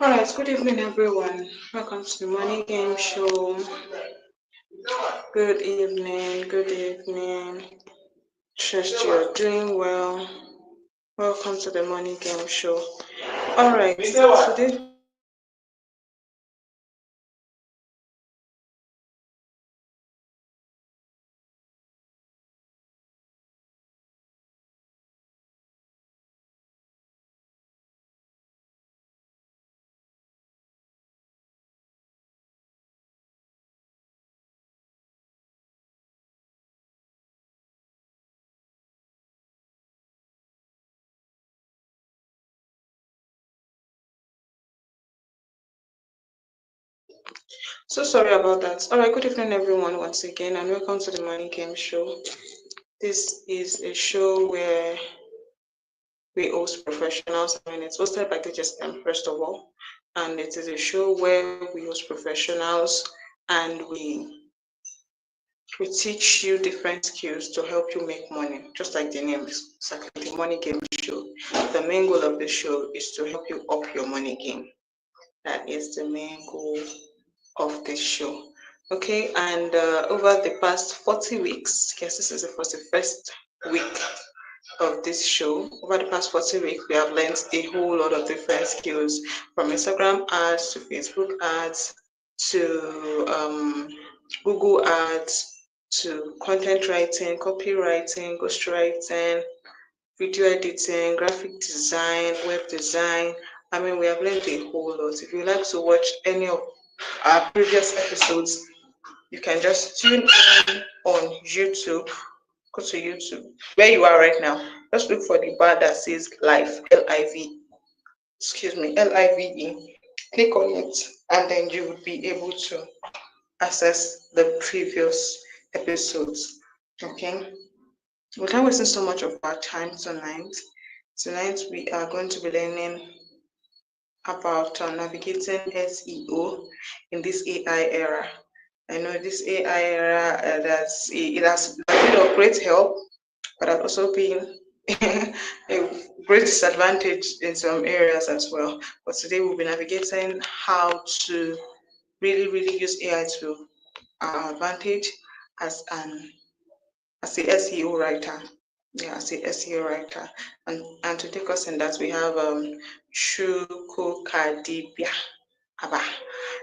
All right, good evening, everyone. Welcome to the Money Game Show. Good evening, good evening. Trust you're doing well. Welcome to the Money Game Show. All right, today. So sorry about that. All right, good evening, everyone, once again, and welcome to the Money Game Show. This is a show where we host professionals. I mean, it's hosted by Digitstem, first of all, and it is a show where we host professionals and we teach you different skills to help you make money, just like the name is exactly the Money Game Show. The main goal of the show is to help you up your money game. That is the main goal of this show. Okay, and over the past 40 weeks, yes, this is the 41st week of this show. Over the past 40 weeks, we have learned a whole lot of different skills, from Instagram ads to Facebook ads to Google ads to content writing, copywriting, ghostwriting, video editing, graphic design, web design. I mean, we have learned a whole lot. If you like to watch any of our previous episodes, you can just tune in on YouTube. Go to YouTube, where you are right now. Just look for the bar that says live, L-I-V, excuse me, Live. Click on it, and then you would be able to access the previous episodes. Okay. Without wasting so much of our time tonight we are going to be learning about navigating SEO in this AI era. I know this AI era it has been of great help, but has also been a great disadvantage in some areas as well. But today we'll be navigating how to really use AI to our advantage as a SEO writer. Yeah, as a SEO writer. And to take us in that, we have Shuko Kadibia. Aba.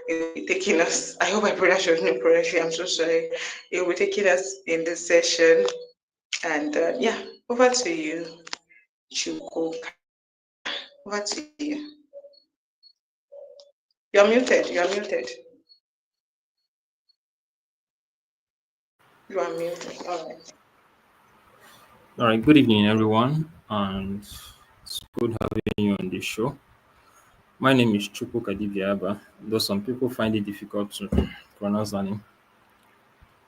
He will be taking us. I hope I pronounced your name correctly. I'm so sorry. He will be taking us in this session. And yeah, over to you, Shuko. Over to you. You're muted. You're muted. You are muted. All right. All right, good evening, everyone, and it's good having you on this show. My name is Chupu Kadiviaba, though some people find it difficult to pronounce that name.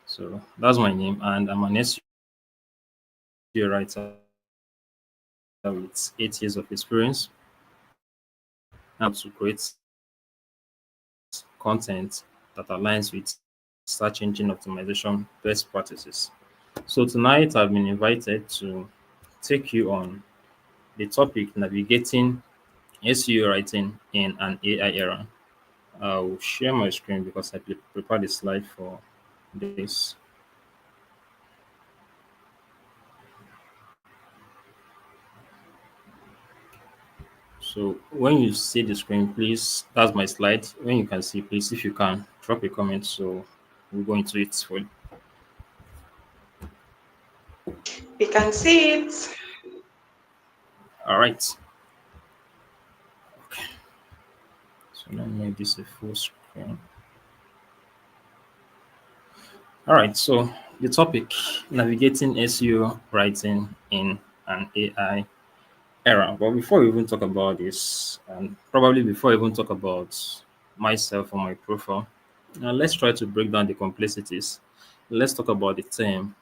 So that's my name, and I'm an SEO writer with 8 years of experience. Now to create content that aligns with search engine optimization best practices. So tonight I've been invited to take you on the topic navigating SEO writing in an AI era. I'll share my screen because I prepared a slide for this. So when you see the screen, please, that's my slide. When you can see, please, if you can, drop a comment so we'll go into it for you. We can see it. All right. Okay. So let me make this a full screen. All right. So the topic, navigating SEO writing in an AI era. But before we even talk about this, and probably before I even talk about myself or my profile, let's try to break down the complexities. Let's talk about the termed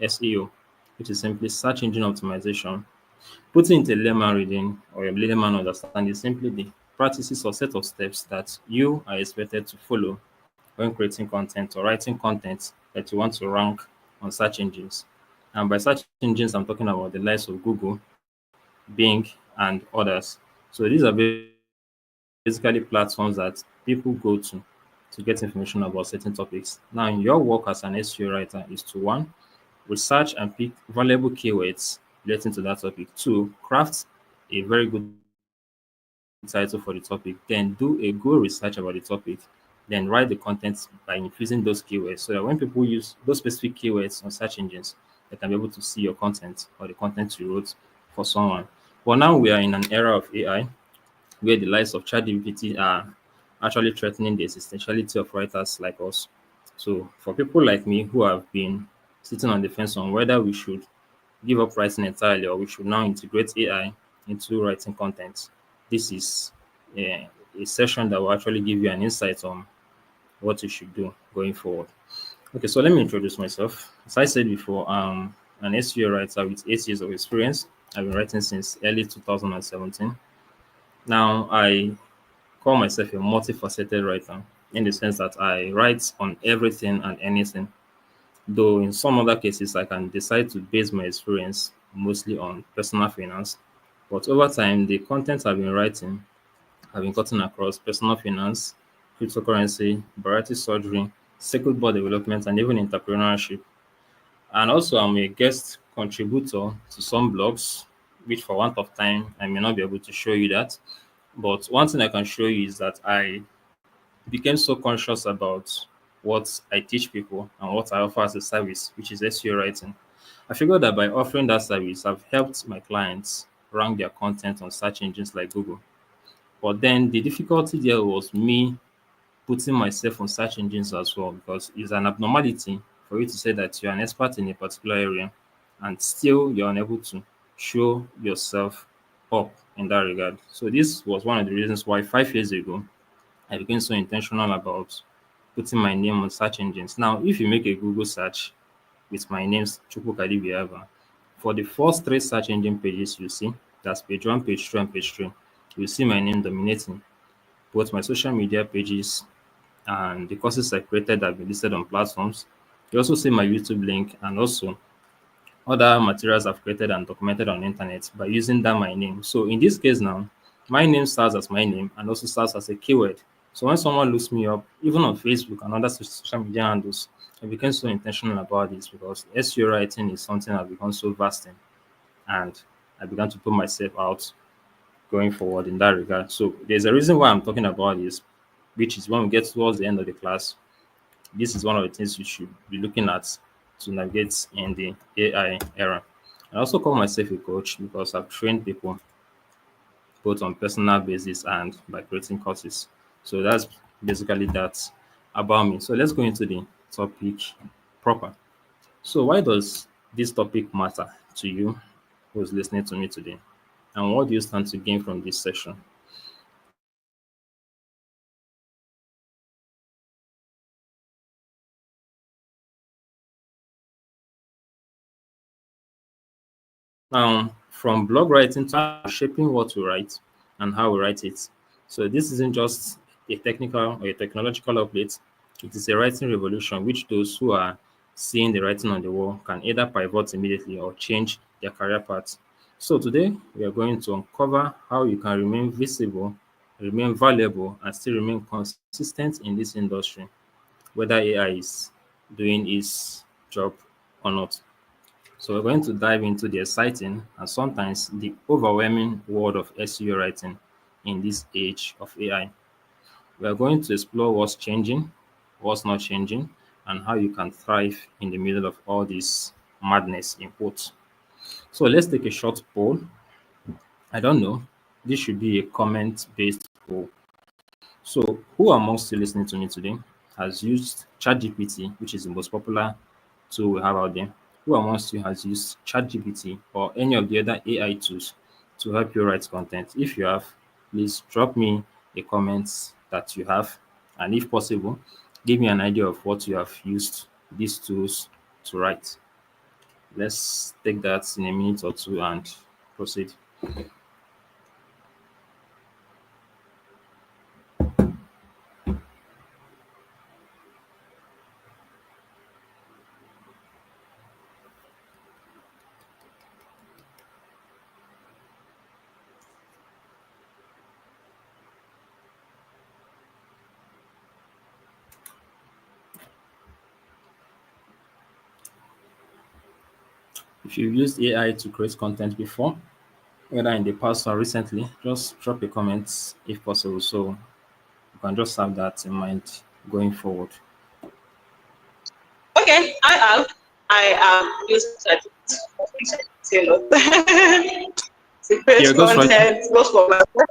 SEO, which is simply search engine optimization. Putting into layman reading or a layman understanding is simply the practices or set of steps that you are expected to follow when creating content or writing content that you want to rank on search engines. And by search engines, I'm talking about the likes of Google, Bing, and others. So these are basically platforms that people go to get information about certain topics. Now, your work as an SEO writer is to one, research and pick valuable keywords relating to that topic. Two, craft a very good title for the topic. Then do a good research about the topic. Then write the content by infusing those keywords so that when people use those specific keywords on search engines, they can be able to see your content or the content you wrote for someone. But now we are in an era of AI where the likes of ChatGPT are actually threatening the existentiality of writers like us. So, for people like me who have been sitting on the fence on whether we should give up writing entirely or we should now integrate AI into writing content, this is a session that will actually give you an insight on what you should do going forward. Okay, so let me introduce myself. As I said before, I'm an SEO writer with 8 years of experience. I've been writing since early 2017. Now, I call myself a multifaceted writer in the sense that I write on everything and anything. Though in some other cases, I can decide to base my experience mostly on personal finance. But over time, the content I've been writing have been cutting across personal finance, cryptocurrency, bariatric surgery, circuit board development, and even entrepreneurship. And also, I'm a guest contributor to some blogs, which for want of time, I may not be able to show you that. But one thing I can show you is that I became so conscious about what I teach people and what I offer as a service, which is SEO writing. I figured that by offering that service, I've helped my clients rank their content on search engines like Google. But then the difficulty there was me putting myself on search engines as well, because it's an abnormality for you to say that you're an expert in a particular area and still you're unable to show yourself up in that regard. So this was one of the reasons why 5 years ago I became so intentional about putting my name on search engines. Now, if you make a Google search with my name, Chukwu Kadibiava, for the first three search engine pages you see, that's page one, page two, and page three, you see my name dominating both my social media pages and the courses I created that have been listed on platforms. You also see my YouTube link and also other materials I've created and documented on the internet by using that my name. So in this case now, my name starts as my name and also starts as a keyword. So when someone looks me up, even on Facebook and other social media handles, I became so intentional about this because SEO writing is something I've become so vast in, and I began to put myself out going forward in that regard. So there's a reason why I'm talking about this, which is when we get towards the end of the class, this is one of the things you should be looking at to navigate in the AI era. I also call myself a coach because I've trained people both on personal basis and by creating courses. So that's basically that about me. So let's go into the topic proper. So why does this topic matter to you who's listening to me today? And what do you stand to gain from this session? From blog writing to shaping what we write and how we write it. So this isn't just a technical or a technological update. It is a writing revolution which those who are seeing the writing on the wall can either pivot immediately or change their career path. So today we are going to uncover how you can remain visible, remain valuable, and still remain consistent in this industry, whether AI is doing its job or not. So we're going to dive into the exciting and sometimes the overwhelming world of SEO writing in this age of AI. We are going to explore what's changing, what's not changing, and how you can thrive in the middle of all this madness in quotes. So let's take a short poll. I don't know. This should be a comment-based poll. So, who amongst you listening to me today has used ChatGPT, which is the most popular tool we have out there? Who amongst you has used ChatGPT or any of the other AI tools to help you write content? If you have, please drop me a comment that you have, and if possible, give me an idea of what you have used these tools to write. Let's take that in a minute or two and proceed. If you've used AI to create content before, whether in the past or recently, just drop a comment if possible. So you can just have that in mind going forward. Okay, I have used ChatGPT a lot to create You're a ghostwriter? content, both for my work.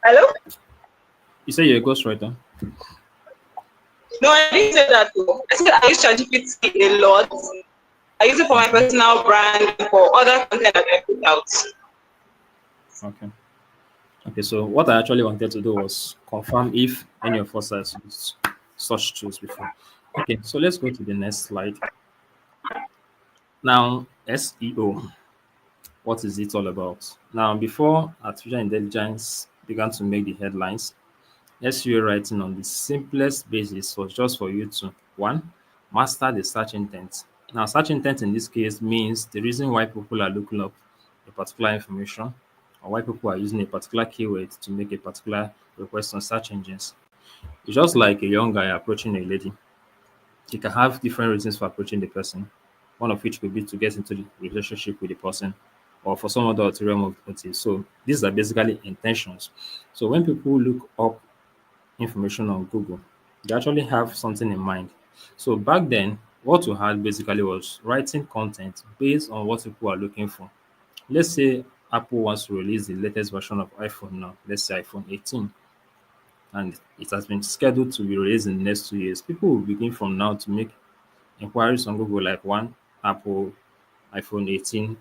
Hello? You say you're a ghostwriter? No, I didn't say that though. I said I use ChatGPT a lot. I use it for my Okay. personal brand and for other content that I put out. Okay. Okay. So what I actually wanted to do was confirm if any of us has used such tools before. Okay. So let's go to the next slide. Now, SEO. What is it all about? Now, before artificial intelligence began to make the headlines, SEO writing on the simplest basis was just for you to one, master the search intent. Now, search intent in this case means the reason why people are looking up a particular information or why people are using a particular keyword to make a particular request on search engines. It's just like a young guy approaching a lady. He can have different reasons for approaching the person, one of which could be to get into the relationship with the person or for some other ulterior motive. So these are basically intentions. So when people look up information on Google, they actually have something in mind. So back then, what we had basically was writing content based on what people are looking for. Let's say Apple wants to release the latest version of iPhone now, let's say iPhone 18, and it has been scheduled to be released in the next 2 years. People will begin from now to make inquiries on Google like one, Apple iPhone 18.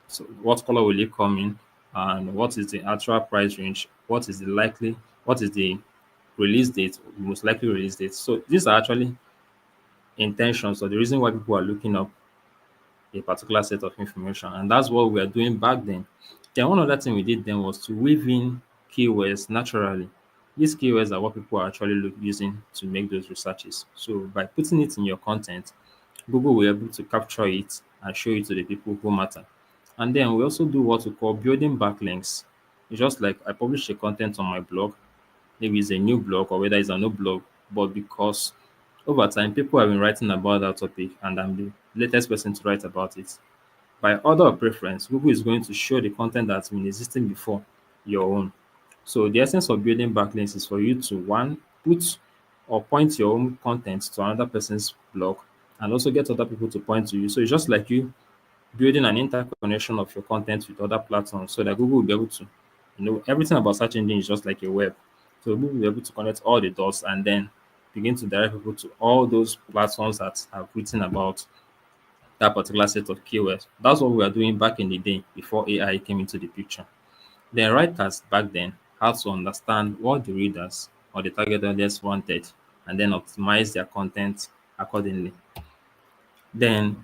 So what color will it come in? And what is the actual price range? What is the release date, most likely release date? So these are actually intentions or the reason why people are looking up a particular set of information. And that's what we are doing back then. Then one other thing we did then was to weave in keywords naturally. These keywords are what people are actually using to make those researches. So by putting it in your content, Google will be able to capture it and show it to the people who matter. And then we also do what we call building backlinks. It's just like I publish a content on my blog, maybe it's a new blog or whether it's a new blog, but because over time people have been writing about that topic and I'm the latest person to write about it. By order of preference, Google is going to show the content that's been existing before your own. So the essence of building backlinks is for you to one, put or point your own content to another person's blog and also get other people to point to you. So it's just like you building an interconnection of your content with other platforms so that Google will be able to, everything about search engine is just like a web. So Google will be able to connect all the dots and then begin to direct people to all those platforms that have written about that particular set of keywords. That's what we were doing back in the day before AI came into the picture. The writers back then had to understand what the readers or the target audience wanted and then optimize their content accordingly. Then,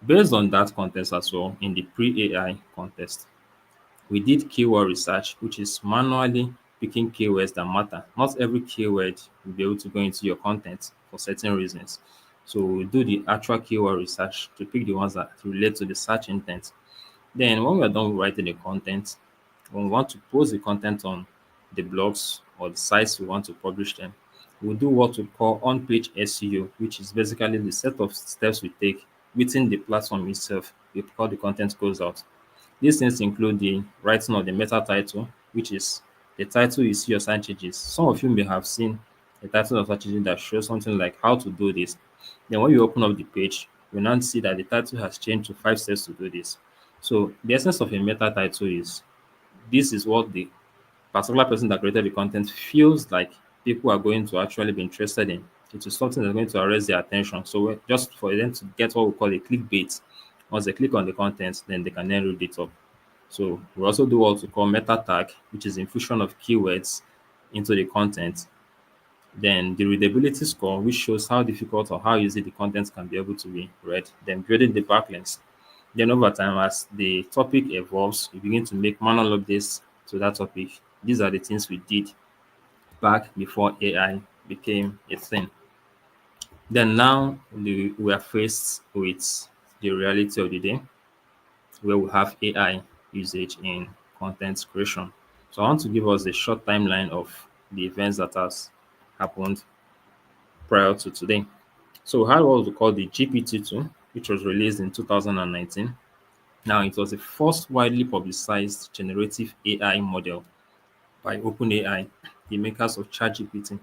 based on that context as well, in the pre AI context, we did keyword research, which is manually picking keywords that matter. Not every keyword will be able to go into your content for certain reasons. So we do the actual keyword research to pick the ones that relate to the search intent. Then when we are done with writing the content, when we want to post the content on the blogs or the sites we want to publish them, we do what we call on-page SEO, which is basically the set of steps we take within the platform itself before the content goes out. These things include the writing of the meta title, which is the title you see your search engines. Some of you may have seen a title of search engine that shows something like how to do this. Then when you open up the page, you now see that the title has changed to 5 steps to do this. So the essence of a meta title is this is what the particular person that created the content feels like people are going to actually be interested in. It is something that's going to arrest their attention. So just for them to get what we call a clickbait, once they click on the content, then they can then read it up. So we also do what we call meta tag, which is infusion of keywords into the content. Then the readability score, which shows how difficult or how easy the content can be able to be read. Then building the backlinks. Then over time, as the topic evolves, we begin to make manual updates to that topic. These are the things we did back before AI became a thing. Then now we are faced with the reality of the day where we have AI usage in content creation. So I want to give us a short timeline of the events that has happened prior to today. So we had what we call the GPT-2, which was released in 2019. Now, it was the first widely publicized generative AI model by OpenAI, the makers of ChatGPT.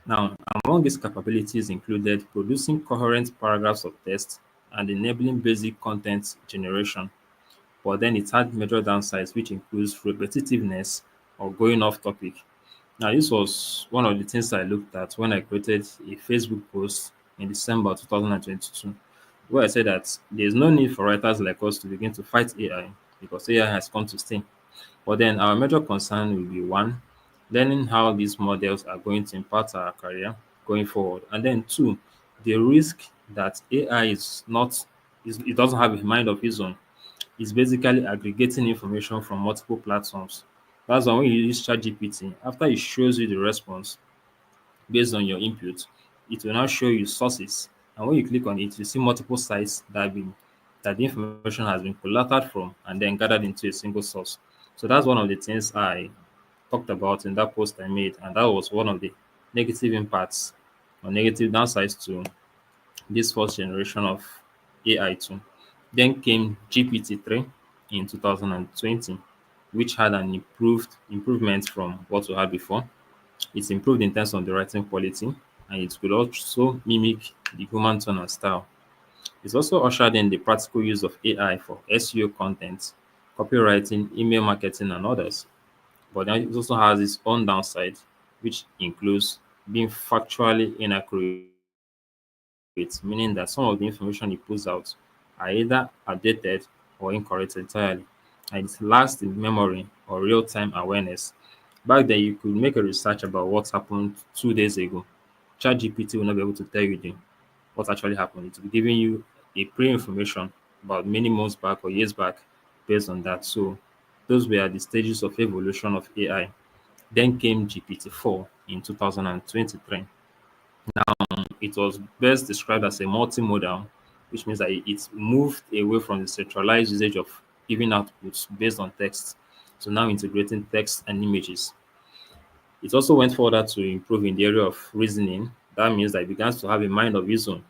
Now, among these capabilities included producing coherent paragraphs of text and enabling basic content generation. But then it had major downsides, which includes repetitiveness or going off topic. Now, this was one of the things I looked at when I created a Facebook post in December 2022, where I said that there is no need for writers like us to begin to fight AI because AI has come to stay. But then our major concern will be one, learning how these models are going to impact our career going forward. And then two, the risk that AI it doesn't have a mind of its own. It's basically aggregating information from multiple platforms. That's why when you use ChatGPT, after it shows you the response based on your input, it will now show you sources. And when you click on it, you see multiple sites that the information has been collated from and then gathered into a single source. So that's one of the things I talked about in that post I made, and that was one of the negative impacts or negative downsides to this first generation of AI tool. Then came GPT-3 in 2020, which had an improvement from what we had before. It's improved in terms of the writing quality, and it could also mimic the human tone and style. It's also ushered in the practical use of AI for SEO content, copywriting, email marketing, and others. But then it also has its own downside, which includes being factually inaccurate, meaning that some of the information it pulls out are either outdated or incorrect entirely, and it lacks the memory or real-time awareness. Back then, you could make a research about what happened 2 days ago. ChatGPT will not be able to tell you what actually happened. It will be giving you a pre-information about many months back or years back based on that. So those were the stages of evolution of AI. Then came GPT-4 in 2023. It was best described as a multimodal, which means that it moved away from the centralized usage of giving outputs based on text to now integrating text and images. It also went further to improve in the area of reasoning. That means that it began to have a mind of its own,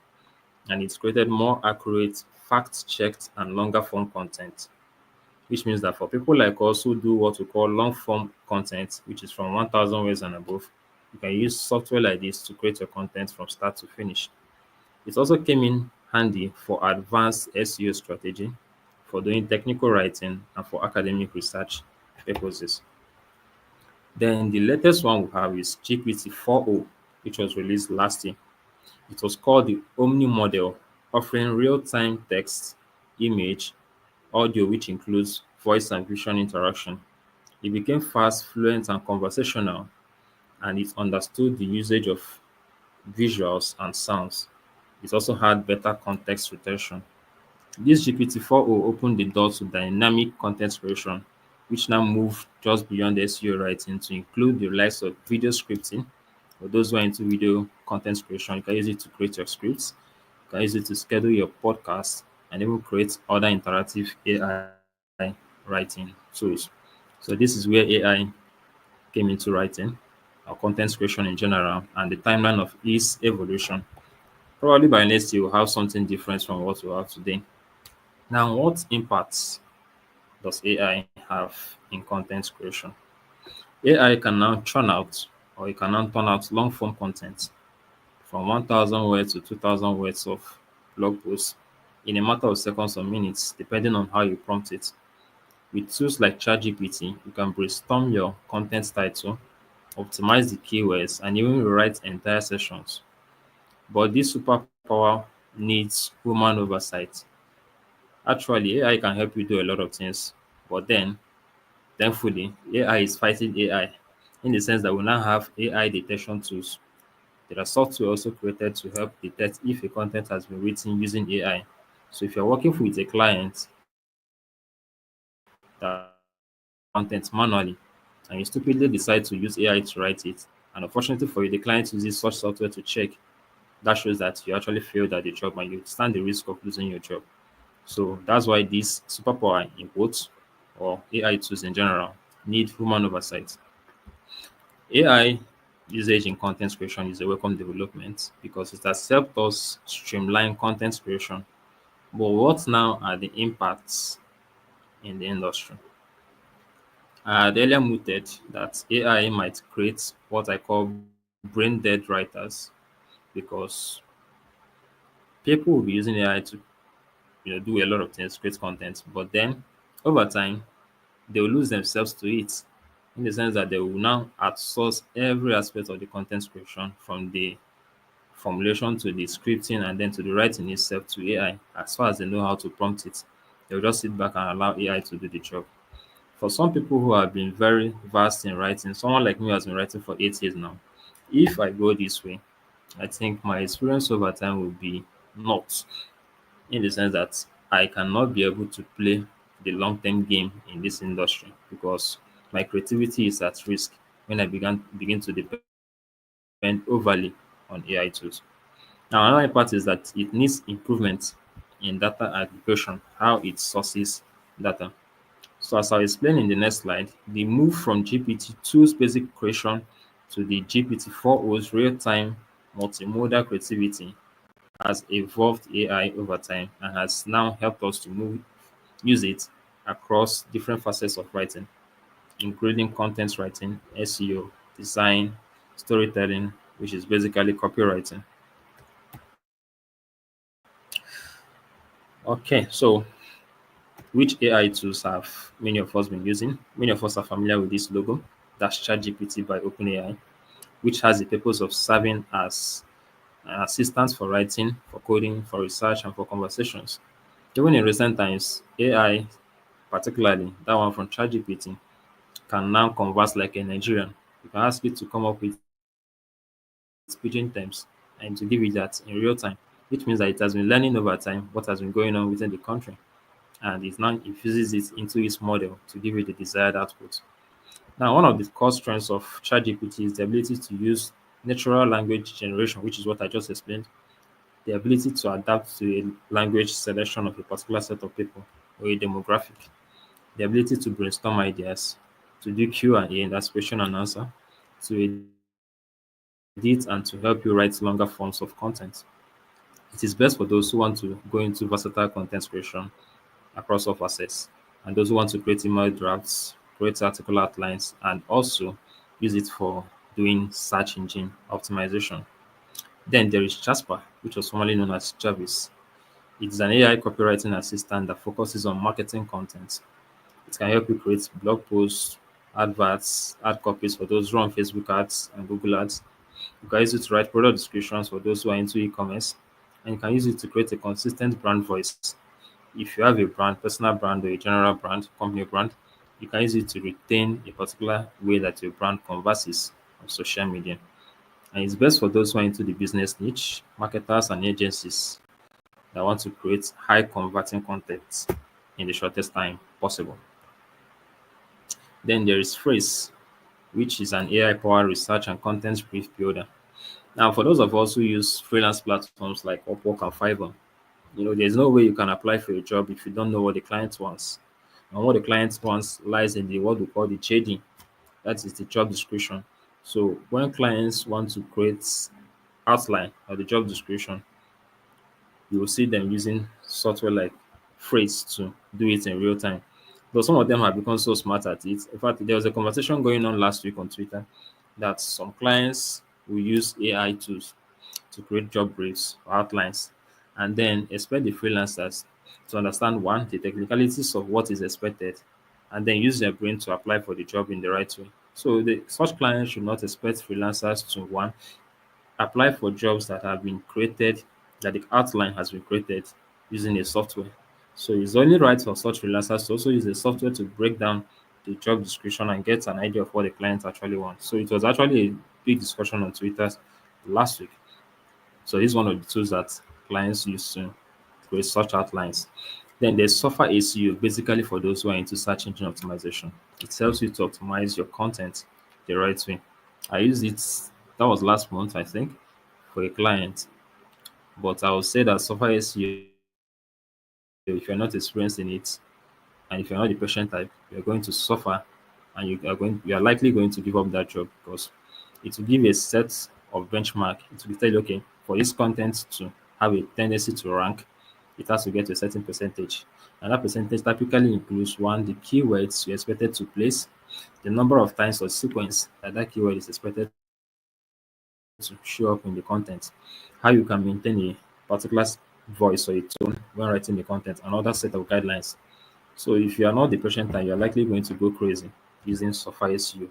and it created more accurate, fact checked, and longer form content, which means that for people like us who do what we call long form content, which is from 1,000 words and above, you can use software like this to create your content from start to finish. It also came in handy for advanced SEO strategy, for doing technical writing, and for academic research purposes. Then the latest one we have is GPT 4.0, which was released last year. It was called the Omni model, offering real-time text, image, audio, which includes voice and vision interaction. It became fast, fluent, and conversational, and it understood the usage of visuals and sounds. It also had better context retention. This GPT-4o opened the door to dynamic content creation, which now moved just beyond SEO writing to include the likes of video scripting. For those who are into video content creation, you can use it to create your scripts, you can use it to schedule your podcast, and even create other interactive AI writing tools. So this is where AI came into writing, or content creation in general, and the timeline of its evolution. Probably by next year, we'll have something different from what we have today. Now, what impacts does AI have in content creation? AI can now churn out, or it can now turn out long form content from 1,000 words to 2,000 words of blog posts in a matter of seconds or minutes, depending on how you prompt it. With tools like ChatGPT, you can brainstorm your content title, optimize the keywords, and even rewrite entire sessions. But this superpower needs human oversight. Actually, AI can help you do a lot of things, but then, thankfully, AI is fighting AI in the sense that we now have AI detection tools. There are software also created to help detect if a content has been written using AI. So if you're working with a client that content manually and you stupidly decide to use AI to write it, and unfortunately for you, the client uses such software to check, that shows that you actually failed at the job and you stand the risk of losing your job. So that's why this superpower in quotes or AI tools in general need human oversight. AI usage in content creation is a welcome development because it has helped us streamline content creation But what now are the impacts in the industry? I had earlier mooted that AI might create what I call brain dead writers because people will be using AI to do a lot of things, create content, but then over time they will lose themselves to it in the sense that they will now outsource every aspect of the content creation from the formulation to the scripting and then to the writing itself to AI. As far as they know how to prompt it, they'll just sit back and allow AI to do the job. For some people who have been very vast in writing, someone like me who has been writing for 8 years now, if I go this way, I think my experience over time will be not, in the sense that I cannot be able to play the long term game in this industry because my creativity is at risk when I begin to depend overly on AI tools. Now, another part is that it needs improvement in data aggregation, how it sources data. So, as I'll explain in the next slide, the move from GPT-2's basic creation to the GPT-4o's real-time multimodal creativity has evolved AI over time and has now helped us to use it across different facets of writing, including content writing, SEO, design, storytelling, which is basically copywriting. Okay, so which AI tools have many of us been using? Many of us are familiar with this logo. That's ChatGPT by OpenAI, which has the purpose of serving as an assistant for writing, for coding, for research, and for conversations. Even in recent times, AI, particularly that one from ChatGPT, can now converse like a Nigerian. You can ask it to come up with pidgin terms and to give it that in real time, which means that it has been learning over time what has been going on within the country and it now infuses it into its model to give it the desired output. Now, one of the core strengths of ChatGPT is the ability to use natural language generation, which is what I just explained, the ability to adapt to a language selection of a particular set of people or a demographic, the ability to brainstorm ideas, to do Q&A, that's question and answer, to edit and to help you write longer forms of content. It is best for those who want to go into versatile content creation across all facets and those who want to create email drafts, create article outlines, and also use it for doing search engine optimization. Then there is Jasper, which was formerly known as Jarvis. It is an AI copywriting assistant that focuses on marketing content. It can help you create blog posts, adverts, ad copies for those who run Facebook ads and Google ads. You can use it to write product descriptions for those who are into e-commerce, and you can use it to create a consistent brand voice. If you have a brand, personal brand or a general brand, company brand, you can use it to retain a particular way that your brand converses on social media. And it's best for those who are into the business niche, marketers and agencies that want to create high converting content in the shortest time possible. Then there is Phrase, which is an AI powered research and content brief builder. Now, for those of us who use freelance platforms like Upwork and Fiverr, there's no way you can apply for a job if you don't know what the client wants. And what the client wants lies in the what we call the JD, that is the job description. So when clients want to create outline of the job description, you will see them using software like Phrase to do it in real time. Though some of them have become so smart at it. In fact, there was a conversation going on last week on Twitter that some clients will use AI tools to create job briefs or outlines and then expect the freelancers to understand one, the technicalities of what is expected, and then use their brain to apply for the job in the right way. So such clients should not expect freelancers to one, apply for jobs that have been created, that the outline has been created using a software. So it's only right for such freelancers to also use a software to break down the job description and get an idea of what the client actually wants. So it was actually a big discussion on Twitter last week. So this is one of the tools that clients use to create such outlines. Then there's Software ACU, basically for those who are into search engine optimization. It helps you to optimize your content the right way. I used it, that was last month, I think, for a client. But I would say that Software SEO, if you're not experienced in it and if you're not the patient type, you're going to suffer and you are likely going to give up that job because it will give a set of benchmark. It will tell you, okay, for this content to have a tendency to rank, it has to get to a certain percentage. And that percentage typically includes one, the keywords you're expected to place, the number of times or sequence that that keyword is expected to show up in the content, how you can maintain a particular voice or a tone when writing the content, another set of guidelines. So if you are not the patient type, you're likely going to go crazy using Suffice SEO.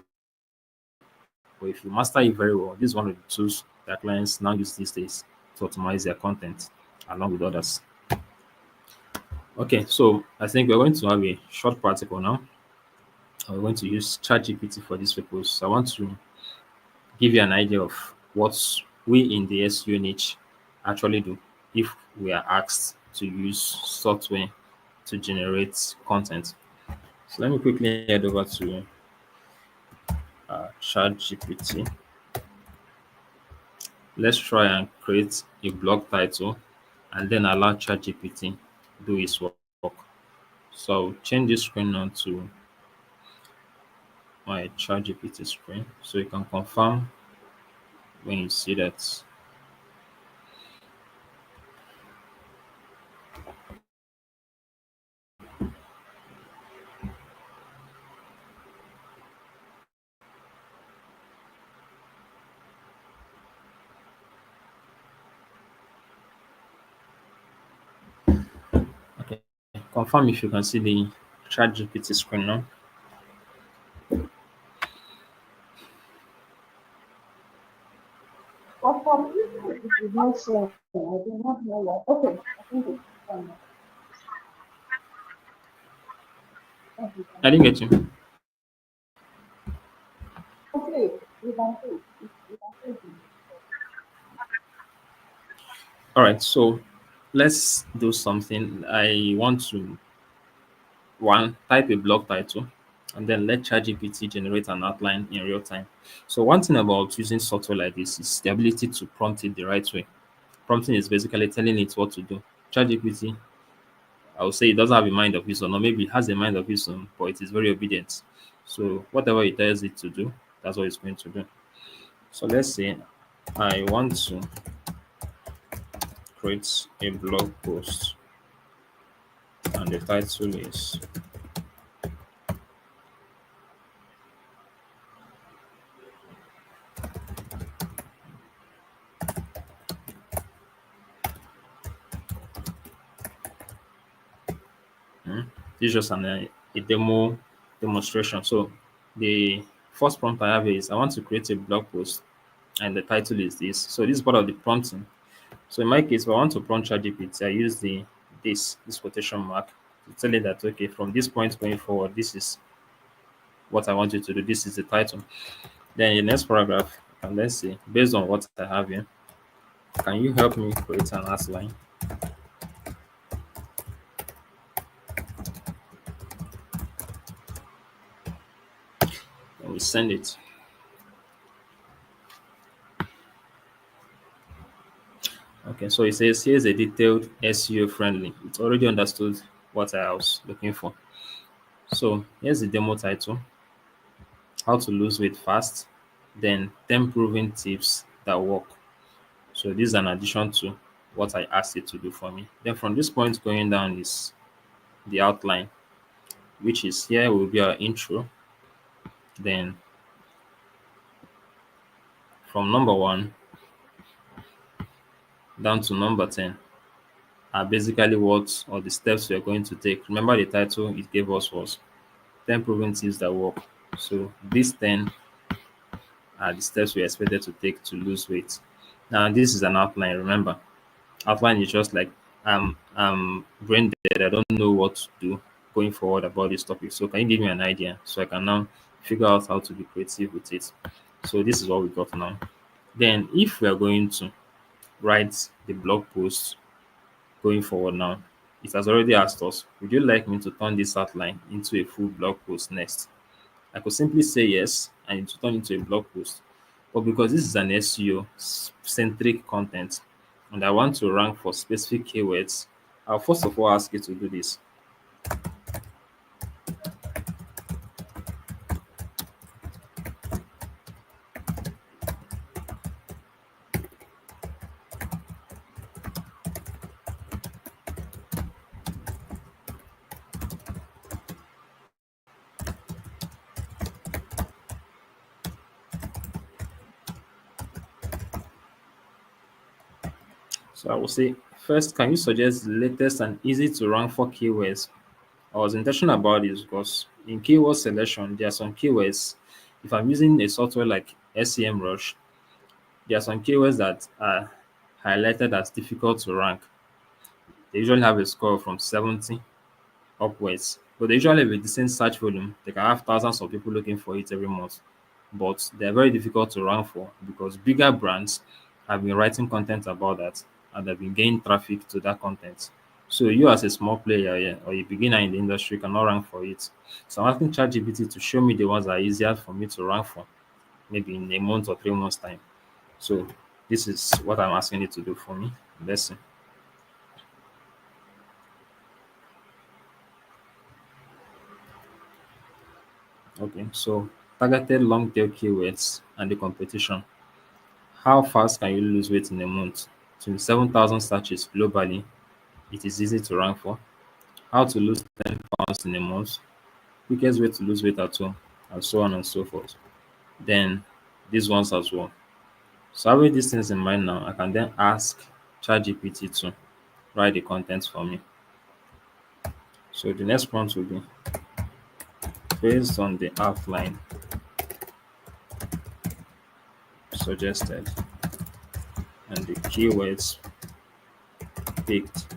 But if you master it very well, this is one of the tools that clients now use these days to optimize their content along with others. Okay, so I think we're going to have a short practical now. We're going to use ChatGPT for this purpose. So I want to give you an idea of what we in the SEO niche actually do if we are asked to use software to generate content. So let me quickly head over to ChatGPT. Let's try and create a blog title and then allow ChatGPT do its work. So I'll change this screen on to my ChatGPT screen so you can confirm when you see that. Okay, confirm if you can see the ChatGPT screen now. But for me, it is not showing. I do not know what. Okay, I think it's done now. Thank you. I didn't get you. Okay, you can see. You can see it. All right, so let's do something. I want to one type a blog title and then let ChatGPT generate an outline in real time. So one thing about using software like this is the ability to prompt it the right way. Prompting is basically telling it what to do. ChatGPT, I would say it doesn't have a mind of its own, or maybe it has a mind of its own, but it is very obedient. So whatever it tells it to do, that's what it's going to do. So let's say I want to create a blog post and the title is this is just a demo demonstration. So the first prompt I have is I want to create a blog post and the title is this. So this is part of the prompting. So in my case, if I want to prompt ChatGPT, I use the this quotation mark to tell it that okay, from this point going forward, this is what I want you to do. This is the title. Then in the next paragraph, and let's see, based on what I have here, can you help me create an outline? And we send it. Okay, so it says here's a detailed SEO friendly. It's already understood what I was looking for. So here's the demo title: How to lose weight fast. Then 10 proven tips that work. So this is an addition to what I asked it to do for me. Then from this point going down is the outline, which is here will be our intro. Then from number 1 down to number 10 are basically what or the steps we are going to take. Remember the title it gave us was 10 proven tips that work. So these 10 are the steps we are expected to take to lose weight. Now this is an outline. Remember, outline is just like I'm brain dead. I don't know what to do going forward about this topic. So can you give me an idea so I can now figure out how to be creative with it? So this is what we got now. Then if we are going to write the blog post going forward now, it has already asked us, would you like me to turn this outline into a full blog post next? I could simply say yes and it will turn into a blog post. But because this is an SEO centric content and I want to rank for specific keywords, I'll first of all ask you to do this. So I will say, first, can you suggest the latest and easy to rank for keywords? I was intentional about this because in keyword selection, there are some keywords. If I'm using a software like SEMrush, there are some keywords that are highlighted as difficult to rank. They usually have a score from 70 upwards, but they usually have a decent search volume. They can have thousands of people looking for it every month, but they're very difficult to rank for because bigger brands have been writing content about that and they've been gaining traffic to that content. So you as a small player, yeah, or a beginner in the industry cannot rank for it. So I'm asking ChatGPT to show me the ones that are easier for me to rank for, maybe in a month or 3 months time. So this is what I'm asking it to do for me. Let's see. Okay, so targeted long tail keywords and the competition. How fast can you lose weight in a month? 27,000 searches globally. It is easy to rank for. How to lose 10 pounds in a month. Quickest way to lose weight at home, and so on and so forth. Then these ones as well. So having these things in mind now, I can then ask ChatGPT to write the content for me. So the next prompt will be based on the outline suggested and the keywords picked,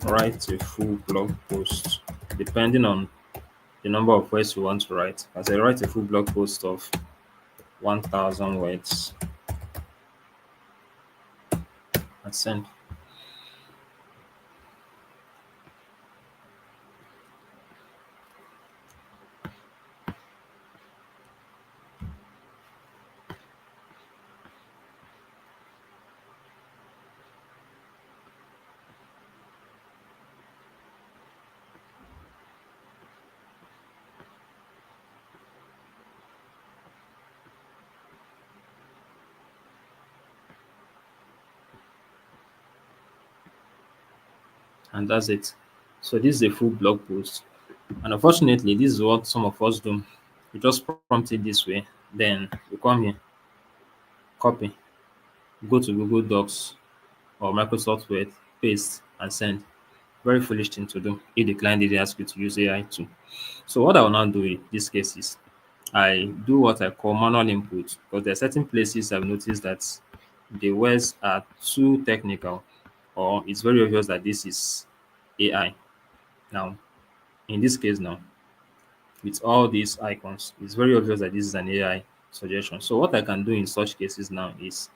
write a full blog post depending on the number of words you want to write. As I write a full blog post of 1,000 words and send. And that's it. So this is a full blog post. And unfortunately, this is what some of us do. We just prompt it this way, then we come here, copy, go to Google Docs or Microsoft Word, paste, and send. Very foolish thing to do if the client didn't ask you to use AI too. So what I will now do in this case is I do what I call manual input because there are certain places I've noticed that the words are too technical or it's very obvious that this is AI. Now, in this case now, with all these icons, it's very obvious that this is an AI suggestion. So what I can do in such cases now is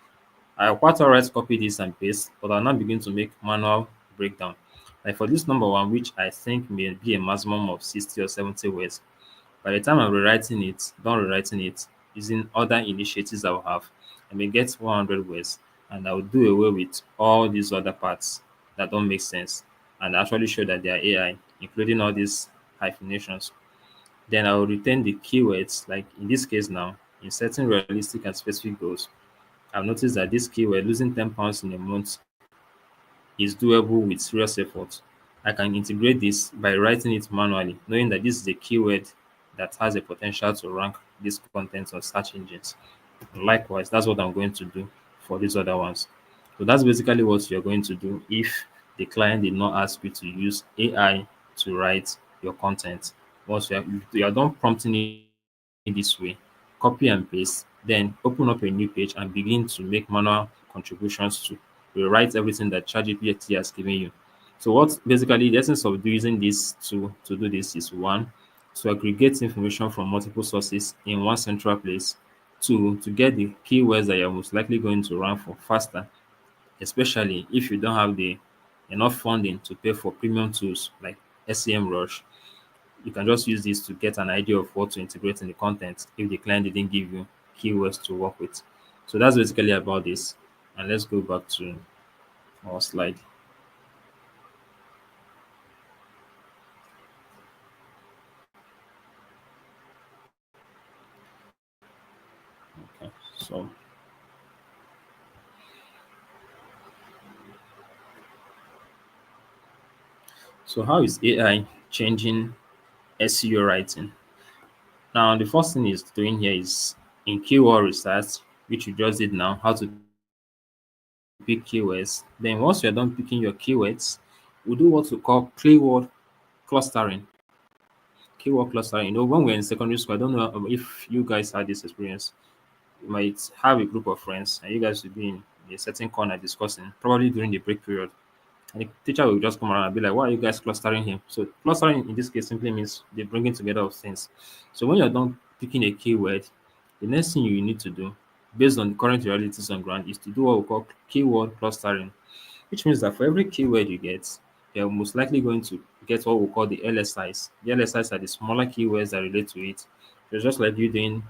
I quite alright copy this and paste, but I'll now begin to make manual breakdown. Like for this number one, which I think may be a maximum of 60 or 70 words, by the time I'm rewriting it, done rewriting it, using other initiatives I will have, I may get 100 words and I will do away with all these other parts that don't make sense and actually show that they are AI, including all these hyphenations. Then I will retain the keywords, like in this case now, in setting realistic and specific goals. I've noticed that this keyword, losing 10 pounds in a month, is doable with serious effort. I can integrate this by writing it manually, knowing that this is a keyword that has a potential to rank this content on search engines. Likewise, that's what I'm going to do for these other ones. So that's basically what you're going to do if the client did not ask you to use AI to write your content. Once you are done prompting it this way, copy and paste, then open up a new page and begin to make manual contributions to rewrite everything that ChatGPT has given you. So what basically the essence of using this to do this is one, to aggregate information from multiple sources in one central place. Two, to get the keywords that you're most likely going to run for faster, especially if you don't have the enough funding to pay for premium tools like SEMrush. You can just use this to get an idea of what to integrate in the content if the client didn't give you keywords to work with. So that's basically about this. And let's go back to our slide. Okay. So how is AI changing SEO writing? Now, the first thing is doing here is in keyword research, which you just did now, how to pick keywords. Then once you're done picking your keywords, we do what we call keyword clustering. Keyword clustering. When we're in secondary school, I don't know if you guys had this experience. You might have a group of friends and you guys will be in a certain corner discussing, probably during the break period. And the teacher will just come around and be like, why are you guys clustering here? So clustering in this case simply means the bringing together of things. So when you're done picking a keyword, the next thing you need to do, based on the current realities on ground, is to do what we call keyword clustering, which means that for every keyword you get, you're most likely going to get what we call the LSIs. The LSIs are the smaller keywords that relate to it. So it's just like you doing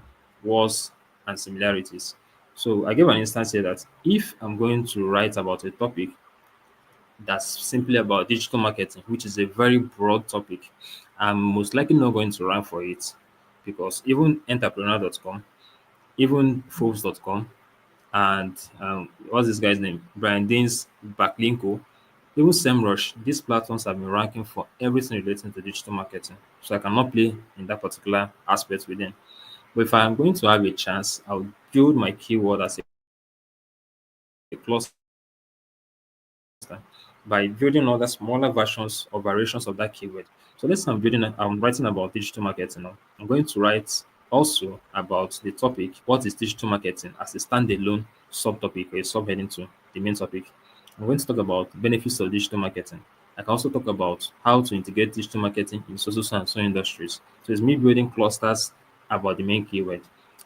words and similarities. So I give an instance here that if I'm going to write about a topic that's simply about digital marketing, which is a very broad topic, I'm most likely not going to rank for it because even entrepreneur.com, even Forbes.com, and what's this guy's name? Brian Dean's Backlinko, even SEMrush, these platforms have been ranking for everything relating to digital marketing. So I cannot play in that particular aspect with them. But if I'm going to have a chance, I'll build my keyword as a cluster by building other smaller versions or variations of that keyword. So let's say I'm writing about digital marketing now. I'm going to write also about the topic, what is digital marketing as a standalone subtopic or a subheading to the main topic. I'm going to talk about benefits of digital marketing. I can also talk about how to integrate digital marketing in so and so industries. So it's me building clusters about the main keyword.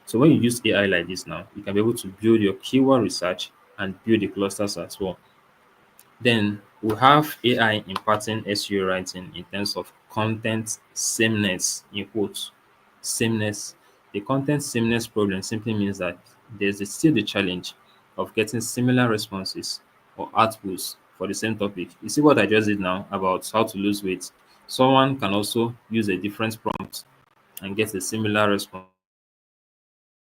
So when you use AI like this now, you can be able to build your keyword research and build the clusters as well. Then we have AI imparting SEO writing in terms of content sameness in quotes. Sameness. The content sameness problem simply means that still the challenge of getting similar responses or outputs for the same topic. You see what I just did now about how to lose weight. Someone can also use a different prompt and get a similar response.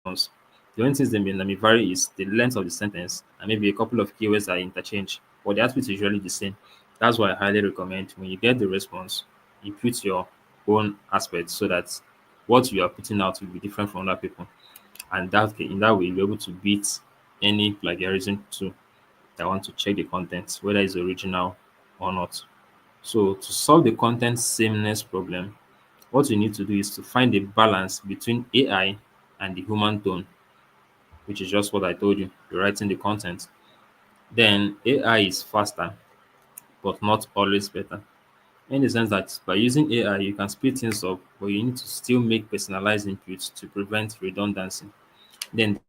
The only things that may vary is the length of the sentence and maybe a couple of keywords are interchanged, but the output is usually the same. That's why I highly recommend when you get the response, you put your own aspect so that what you are putting out will be different from other people. And in that way, you'll be able to beat any plagiarism tool that want to check the content, whether it's original or not. So to solve the content sameness problem, what you need to do is to find a balance between AI and the human tone, which is just what I told you. You're writing the content. Then AI is faster, but not always better. In the sense that by using AI, you can speed things up, but you need to still make personalized inputs to prevent redundancy. Then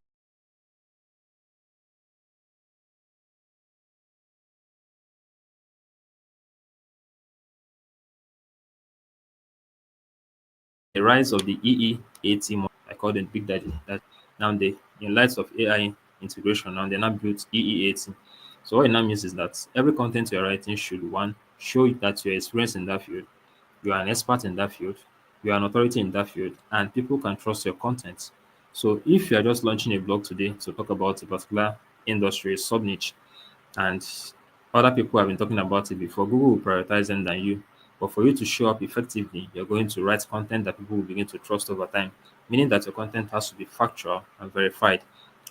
the rise of the EE80 model, I call them Big Daddy. That now they, in light of AI integration, now they now built EE80. So what it now means is that every content you're writing should one show that you're experienced in that field, you are an expert in that field, you are an authority in that field, and people can trust your content. So if you are just launching a blog today to talk about a particular industry, sub niche, and other people have been talking about it before, Google will prioritize them than you. But for you to show up effectively, you're going to write content that people will begin to trust over time, meaning that your content has to be factual and verified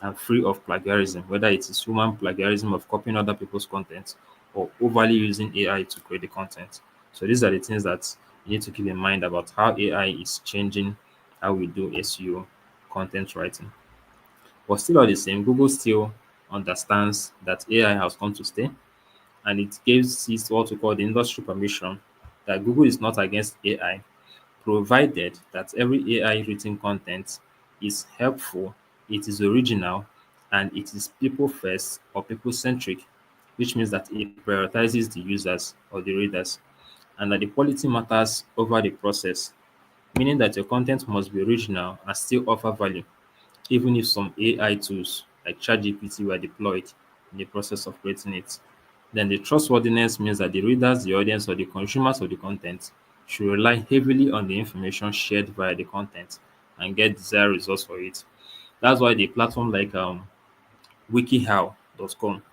and free of plagiarism, whether it is human plagiarism of copying other people's content or overly using AI to create the content. So these are the things that you need to keep in mind about how AI is changing how we do SEO content writing. But still all the same, Google still understands that AI has come to stay and it gives it what we call the industry permission that Google is not against AI, provided that every AI written content is helpful, it is original, and it is people first or people centric, which means that it prioritizes the users or the readers, and that the quality matters over the process, meaning that your content must be original and still offer value even if some AI tools like ChatGPT were deployed in the process of creating it. Then the trustworthiness means that the readers, the audience, or the consumers of the content should rely heavily on the information shared via the content and get desired results for it. That's why the platform like wikihow.com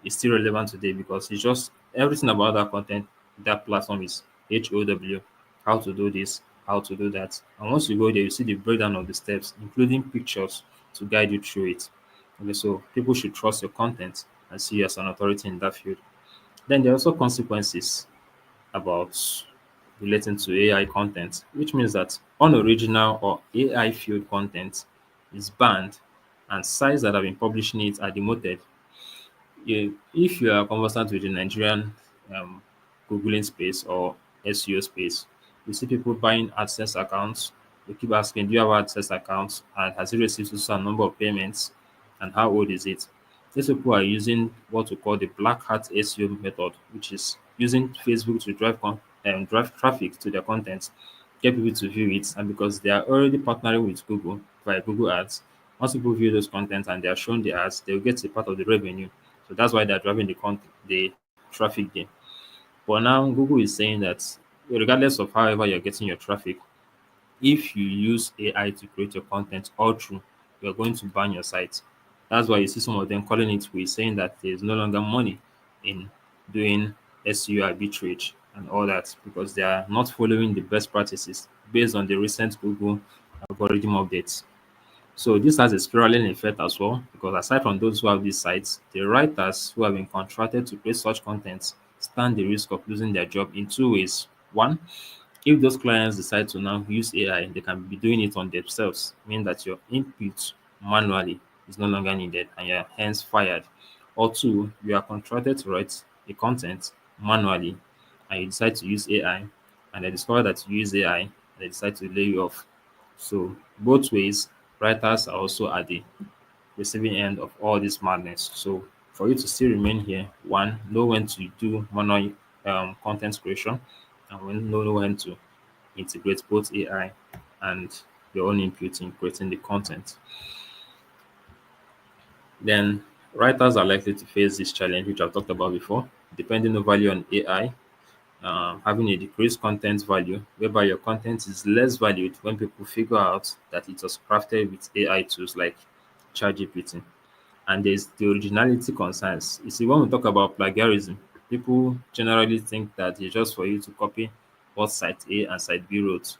is still relevant today because it's just everything about that content, that platform is HOW, how to do this, how to do that. And once you go there, you see the breakdown of the steps, including pictures to guide you through it. Okay, so people should trust your content and see you as an authority in that field. Then there are also consequences about relating to AI content, which means that unoriginal or AI fueled content is banned and sites that have been publishing it are demoted. If you are conversant with the Nigerian um, Googling space or SEO space, you see people buying AdSense accounts. You keep asking, do you have AdSense accounts? And has it received a number of payments? And how old is it? These people are using what we call the black hat SEO method, which is using Facebook to drive traffic to their content, get people to view it, and because they are already partnering with Google via Google Ads, once people view those content and they are shown the ads, they will get a part of the revenue. So that's why they're driving the traffic there. But now Google is saying that regardless of however you're getting your traffic, if you use AI to create your content all through, you're going to ban your site. That's why you see some of them calling it with saying that there's no longer money in doing SEO arbitrage and all that because they are not following the best practices based on the recent Google algorithm updates. So this has a spiraling effect as well, because aside from those who have these sites, the writers who have been contracted to create such content stand the risk of losing their job in two ways. One, if those clients decide to now use AI, they can be doing it on themselves, meaning that your input manually is no longer needed and you're hence fired. Or two, you are contracted to write a content manually and you decide to use AI and they discover that you use AI and they decide to lay you off. So both ways, writers are also at the receiving end of all this madness. So for you to still remain here, one, know when to do manual content creation and know when to integrate both AI and your own input in creating the content. Then writers are likely to face this challenge, which I've talked about before, depending on value on AI, having a decreased content value, whereby your content is less valued when people figure out that it was crafted with AI tools like ChatGPT. And there's the originality concerns. You see, when we talk about plagiarism, people generally think that it's just for you to copy what site A and site B wrote,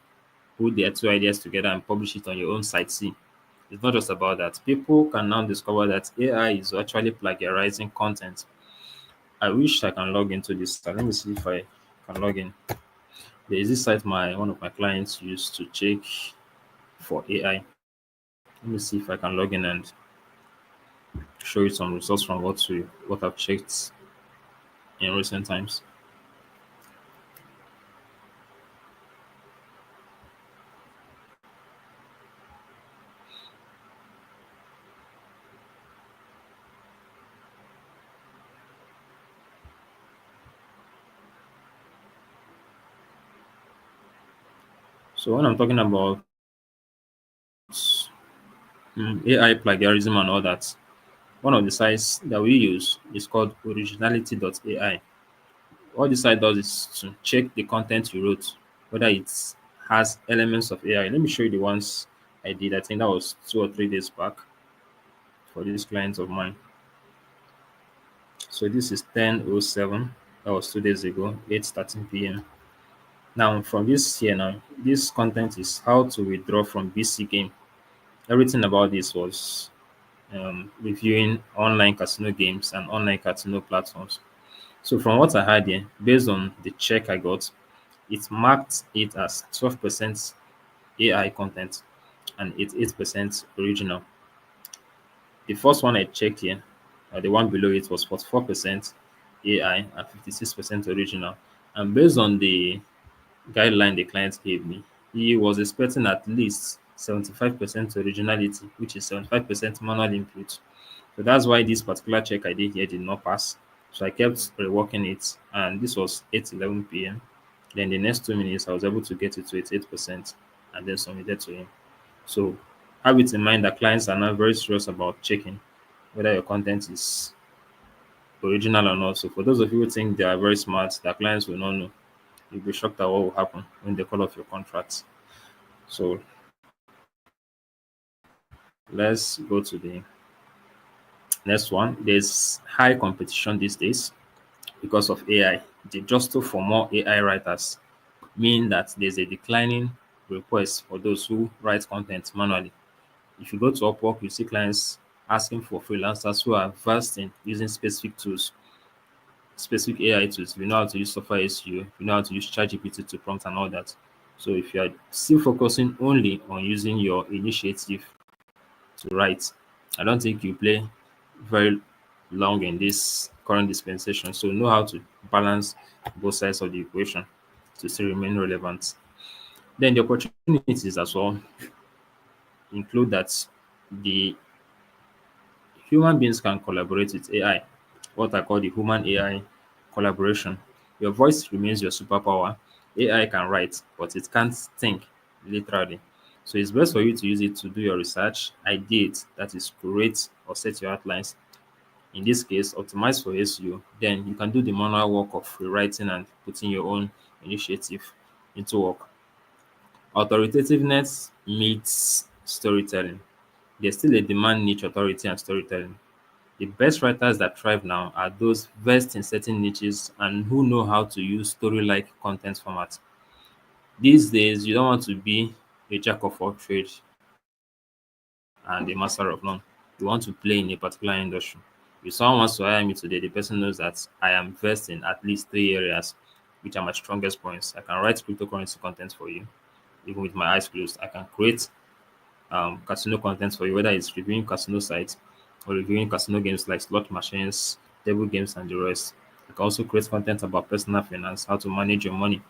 put their two ideas together and publish it on your own site C. It's not just about that. People can now discover that AI is actually plagiarizing content. I wish I can log into this site. Let me see if I can log in. There is this site my one of my clients used to check for AI. Let me see if I can log in and show you some results from what I've checked in recent times. So when I'm talking about AI plagiarism and all that, one of the sites that we use is called originality.ai. What this site does is to check the content you wrote, whether it has elements of AI. Let me show you the ones I did. I think that was 2 or 3 days back for these clients of mine. So this is 10:07. That was 2 days ago, 8:13 p.m. Now from this here now, this content is how to withdraw from BC game. Everything about this was reviewing online casino games and online casino platforms. So from what I had here, based on the check I got, it marked it as 12% AI content and 8% original. The first one I checked here, the one below it was 44% AI and 56% original. And based on the guideline the client gave me, he was expecting at least 75% originality, which is 75% manual input. So that's why this particular check I did here did not pass. So I kept reworking it, and this was 8:11 p.m. Then the next 2 minutes, I was able to get it to 88% and then submitted to him. So have it in mind that clients are now very serious about checking whether your content is original or not. So for those of you who think they are very smart, their clients will not know. You'll be shocked at what will happen when they call off your contracts. So let's go to the next one. There's high competition these days because of AI. The jostle for more AI writers mean that there's a declining request for those who write content manually. If you go to Upwork, you see clients asking for freelancers who are versed in using specific tools, specific AI tools. If you know how to use software SEO, if you know how to use ChatGPT to prompt and all that. So if you are still focusing only on using your initiative to write, I don't think you play very long in this current dispensation. So know how to balance both sides of the equation to still remain relevant. Then the opportunities as well include that the human beings can collaborate with AI, what I call the human AI collaboration. Your voice remains your superpower. AI can write, but it can't think literally. So it's best for you to use it to do your research, ideate, that is, create or set your outlines. In this case, optimize for SEO. Then you can do the manual work of rewriting and putting your own initiative into work. Authoritativeness meets storytelling. There's still a demand niche authority and storytelling. The best writers that thrive now are those versed in certain niches and who know how to use story-like content format. These days, you don't want to be a jack of all trades and a master of none. You want to play in a particular industry. If someone wants to hire me today, the person knows that I am versed in at least three areas, which are my strongest points. I can write cryptocurrency content for you, even with my eyes closed. I can create casino content for you, whether it's reviewing casino sites or reviewing casino games like slot machines, table games, and the rest. I can also create content about personal finance, how to manage your money.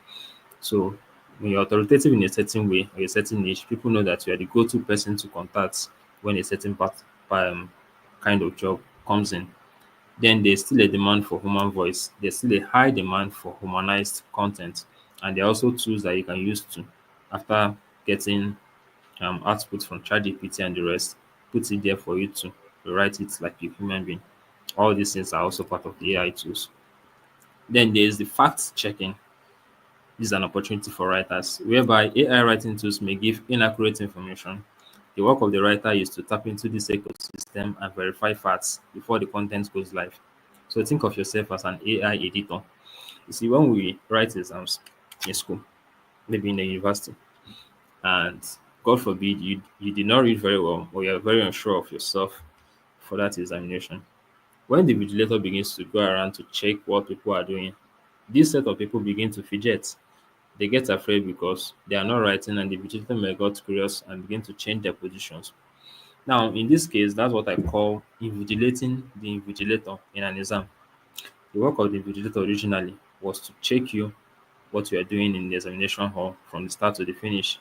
So when you're authoritative in a certain way or a certain niche, people know that you are the go-to person to contact when a certain kind of job comes in. Then there's still a demand for human voice. There's still a high demand for humanized content. And there are also tools that you can use to, after getting output from ChatGPT and the rest, put it there for you to rewrite it like a human being. All these things are also part of the AI tools. Then there's the fact checking. This is an opportunity for writers, whereby AI writing tools may give inaccurate information. The work of the writer is to tap into this ecosystem and verify facts before the content goes live. So think of yourself as an AI editor. You see, when we write exams in school, maybe in the university, and God forbid you did not read very well or you're very unsure of yourself for that examination. When the vigilator begins to go around to check what people are doing, this set of people begin to fidget. They get afraid because they are not writing, and the vigilator may got curious and begin to change their positions. Now, in this case, that's what I call invigilating the invigilator in an exam. The work of the invigilator originally was to check you what you are doing in the examination hall from the start to the finish.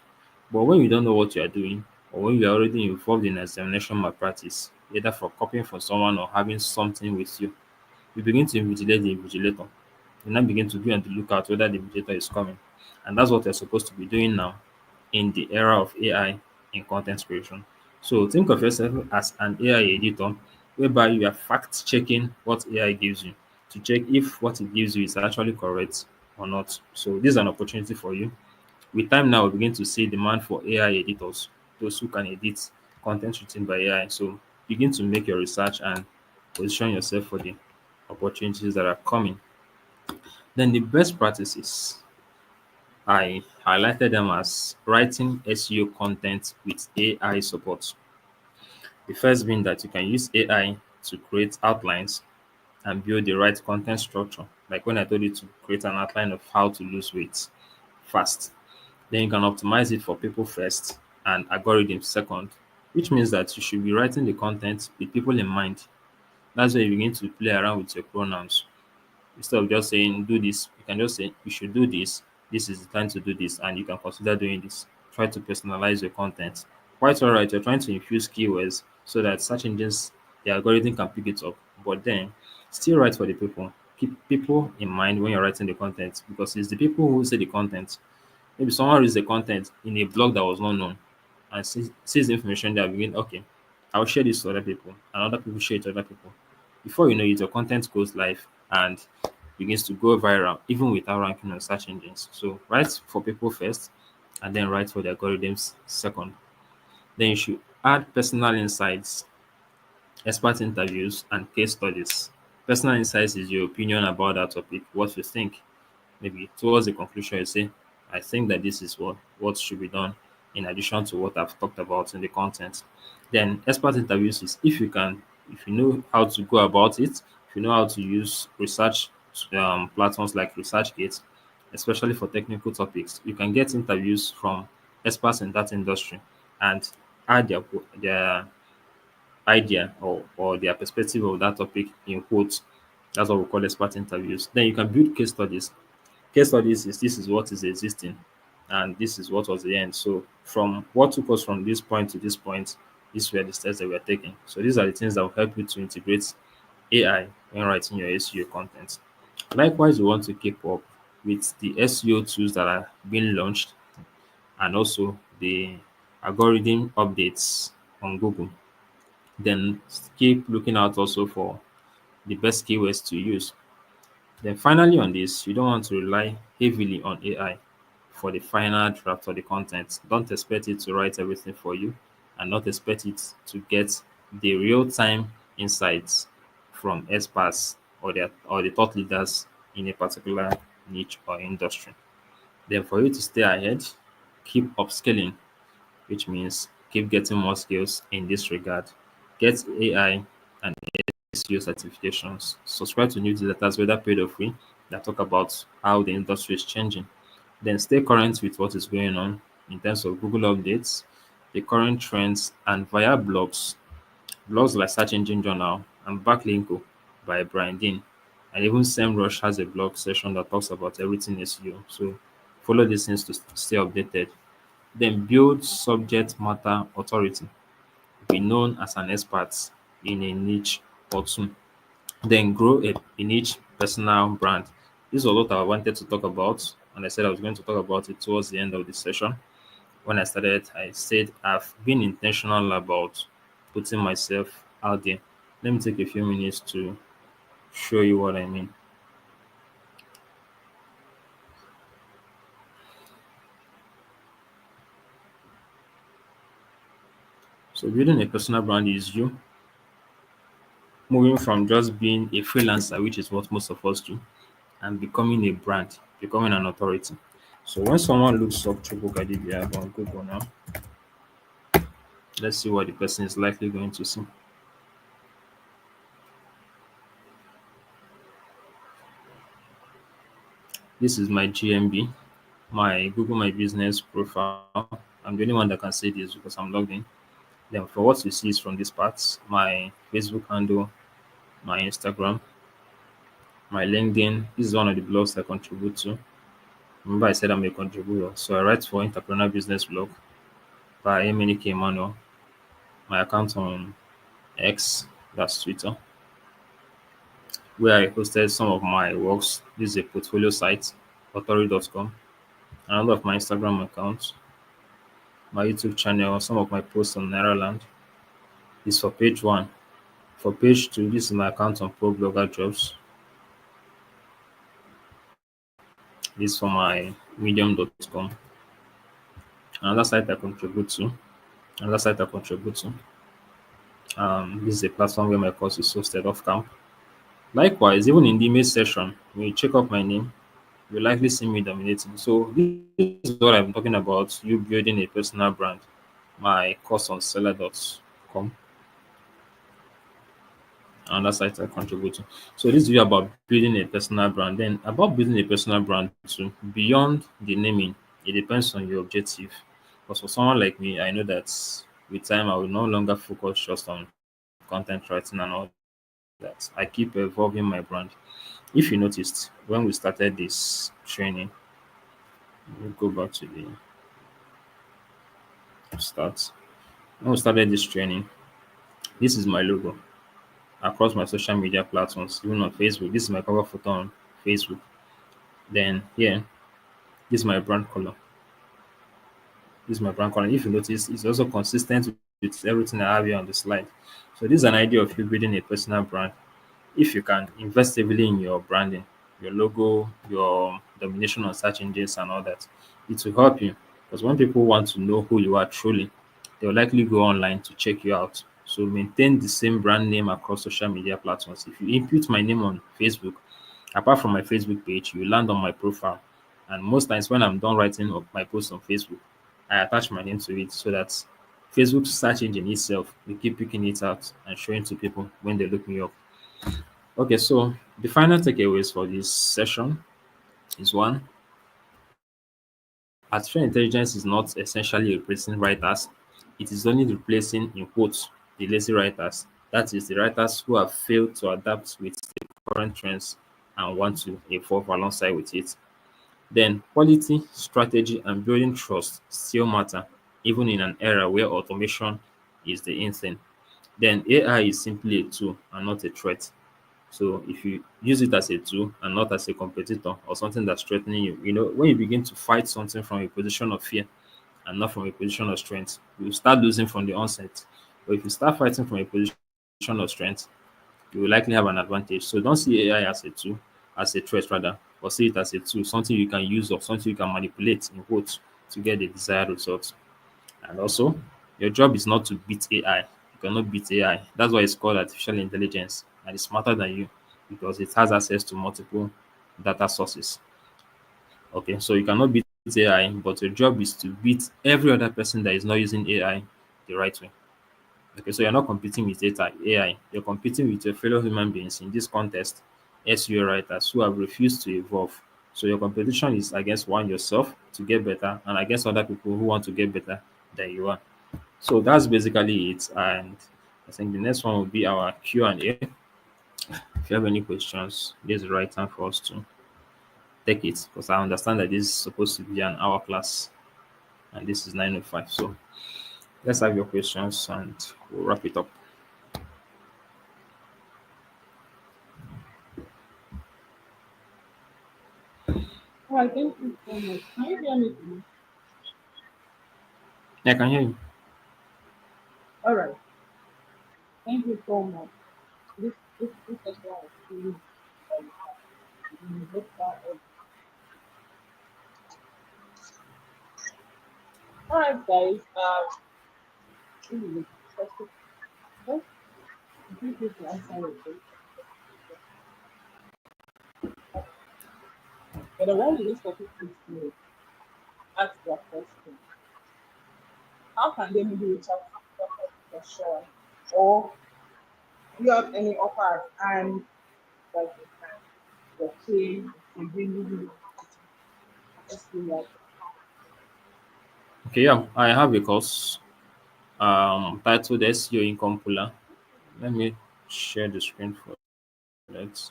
But when you don't know what you are doing, or when you are already involved in examination malpractice, either for copying from someone or having something with you begin to invigilate the invigilator. You now begin to be on the lookout whether the invigilator is coming. And that's what you're supposed to be doing now in the era of AI in content creation. So think of yourself as an AI editor, whereby you are fact checking what AI gives you to check if what it gives you is actually correct or not. So this is an opportunity for you. With time now, we begin to see demand for AI editors, those who can edit content written by AI. So begin to make your research and position yourself for the opportunities that are coming. Then the best practices, I highlighted them as writing SEO content with AI support. The first being that you can use AI to create outlines and build the right content structure. Like when I told you to create an outline of how to lose weight fast. Then you can optimize it for people first and algorithm second, which means that you should be writing the content with people in mind. That's where you begin to play around with your pronouns. Instead of just saying do this, you can just say you should do this. This is the time to do this, and you can consider doing this. Try to personalize your content. Quite all right, you're trying to infuse keywords so that search engines, the algorithm can pick it up. But then still write for the people. Keep people in mind when you're writing the content because it's the people who say the content. Maybe someone reads the content in a blog that was not known and sees the information there, begin, okay, I'll share this to other people, and other people share it to other people. Before you know it, your content goes live and begins to go viral, even without ranking on search engines. So write for people first, and then write for the algorithms second. Then you should add personal insights, expert interviews, and case studies. Personal insights is your opinion about that topic, what you think. Maybe towards the conclusion, you say, I think that this is what should be done. in addition to what I've talked about in the content. Then expert interviews is if you know how to go about it, if you know how to use research platforms like ResearchGate, especially for technical topics, you can get interviews from experts in that industry and add their idea or their perspective of that topic in quotes. That's what we call expert interviews. Then you can build case studies. Case studies is this is what is existing and this is what was the end. So from what took us from this point to this point, these were the steps that we are taking. So these are the things that will help you to integrate AI when writing your SEO content. Likewise, you want to keep up with the SEO tools that are being launched and also the algorithm updates on Google. Then keep looking out also for the best keywords to use. Then finally on this, you don't want to rely heavily on AI for the final draft of the content. Don't expect it to write everything for you and not expect it to get the real-time insights from experts or the thought leaders in a particular niche or industry. Then for you to stay ahead, keep upskilling, which means keep getting more skills in this regard. Get AI and SEO certifications. Subscribe to newsletters, whether paid or free, that talk about how the industry is changing. Then stay current with what is going on in terms of Google updates, the current trends, and via blogs. Blogs like Search Engine Journal and Backlinko by Brian Dean. And even SEMrush has a blog section that talks about everything SEO. So follow these things to stay updated. Then build subject matter authority. Be known as an expert in a niche or two. Then grow a niche personal brand. This was what I wanted to talk about, and I said I was going to talk about it towards the end of the session. When I started, I said I've been intentional about putting myself out there. Let me take a few minutes to show you what I mean. So building a personal brand is you moving from just being a freelancer, which is what most of us do, and becoming a brand, becoming an authority. So when someone looks up Chubu Gadibia on Google now, let's see what the person is likely going to see. This is my GMB, my Google My Business profile. I'm the only one that can see this because I'm logged in. Then for what you see is from these parts, my Facebook handle, my Instagram, my LinkedIn. This is one of the blogs I contribute to. Remember I said I'm a contributor. So I write for Entrepreneur Business Blog by Emenike Emmanuel. My account on X, that's Twitter, where I posted some of my works. This is a portfolio site, authority.com. Another of my Instagram accounts, my YouTube channel, some of my posts on Nairaland is for page one. For page two, this is my account on Pro Blogger Jobs. This is for my medium.com. Another site I contribute to. Another site I contribute to. This is a platform where my course is hosted off camp. Likewise, even in the image section, when you check out my name, you'll likely see me dominating. So this is what I'm talking about, you building a personal brand. My course on seller.com, and that site I contribute to. So this is about building a personal brand. Then about building a personal brand too, beyond the naming, it depends on your objective. Because for someone like me, I know that with time I will no longer focus just on content writing and all that. I keep evolving my brand. If you noticed, when we started this training, we'll go back to the start. When we started this training, this is my logo across my social media platforms, even on Facebook. This is my cover photo on Facebook. Then here, this is my brand color. This is my brand color. If you notice, it's also consistent with everything I have here on the slide. So this is an idea of you building a personal brand. If you can invest heavily in your branding, your logo, your domination on search engines and all that, it will help you. Because when people want to know who you are truly, they'll likely go online to check you out. So maintain the same brand name across social media platforms. If you input my name on Facebook, apart from my Facebook page, you land on my profile. And most times when I'm done writing up my post on Facebook, I attach my name to it so that Facebook search engine itself will keep picking it out and showing to people when they look me up. Okay, so the final takeaways for this session is one, artificial intelligence is not essentially replacing writers. It is only replacing, in quotes, the lazy writers. That is, the writers who have failed to adapt with the current trends and want to evolve alongside with it. Then, quality, strategy, and building trust still matter, even in an era where automation is the in thing. Then, AI is simply a tool and not a threat. So if you use it as a tool and not as a competitor or something that's threatening you, when you begin to fight something from a position of fear and not from a position of strength, you start losing from the onset. But if you start fighting from a position of strength, you will likely have an advantage. So don't see AI as a tool, as a threat rather, or see it as a tool, something you can use or something you can manipulate in quotes to get the desired results. And also, your job is not to beat AI. You cannot beat AI. That's why it's called artificial intelligence, and it's smarter than you because it has access to multiple data sources. Okay, so you cannot beat AI, but your job is to beat every other person that is not using AI the right way. Okay, so you're not competing with data AI, you're competing with your fellow human beings in this contest, SEO writers who have refused to evolve. So your competition is against one yourself to get better and against other people who want to get better than you are. So that's basically it. And I think the next one will be our Q&A. If you have any questions, this is the right time for us to take it because I understand that this is supposed to be an hour class and this is 9:05. So let's have your questions and we'll wrap it up. All right, thank you so much. Can you hear me, please? Yeah, I can hear you. All right, thank you so much. This session was really looked at it. All right, guys. This is a question. Just thank you to answer your question. But the one in this topic is to ask their question. How can they maybe reach out to the session? Or do you have any offers and that you can okay, you really just do that. Okay, yeah, I have a course titled SEO Income Puller. Let me share the screen for that.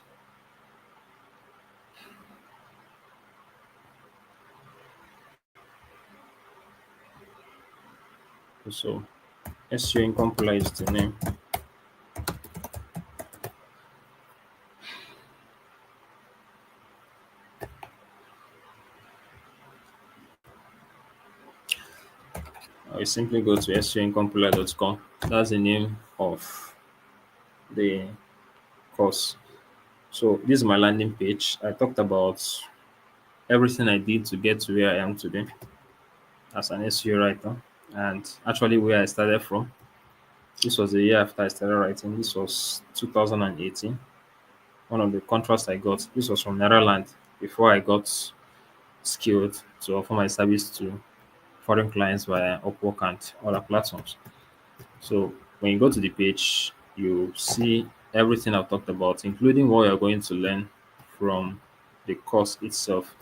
So SEO Income Puller is the name. I simply go to seoincomepuller.com. That's the name of the course. So this is my landing page. I talked about everything I did to get to where I am today as an SEO writer, and actually where I started from. This was a year after I started writing. This was 2018. One of the contracts I got. This was from Netherlands before I got skilled to offer my service to foreign clients via Upwork and other platforms. So when you go to the page, you see everything I've talked about, including what you're going to learn from the course itself,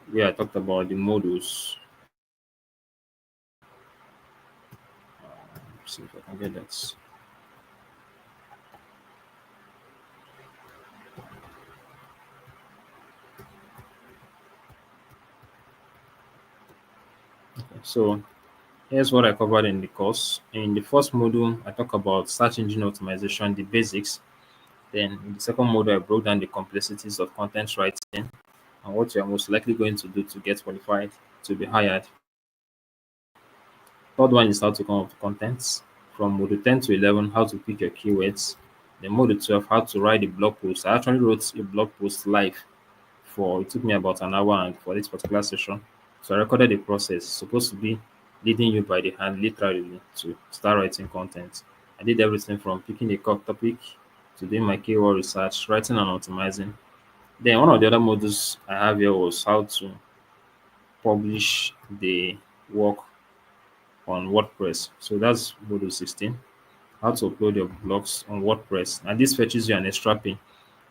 where I talked about the modules. See if I can get that. So here's what I covered in the course. In the first module, I talk about search engine optimization, the basics. Then in the second module, I broke down the complexities of content writing and what you're most likely going to do to get qualified to be hired. Third one is how to come up with contents. From module 10 to 11, how to pick your keywords. Then module 12, how to write a blog post. I actually wrote a blog post live it took me about an hour and for this particular session. So I recorded the process. It's supposed to be leading you by the hand, literally, to start writing content. I did everything from picking a topic to doing my keyword research, writing and optimizing. Then one of the other modules I have here was how to publish the work on WordPress. So that's module 16, how to upload your blogs on WordPress. And this fetches you an extra pay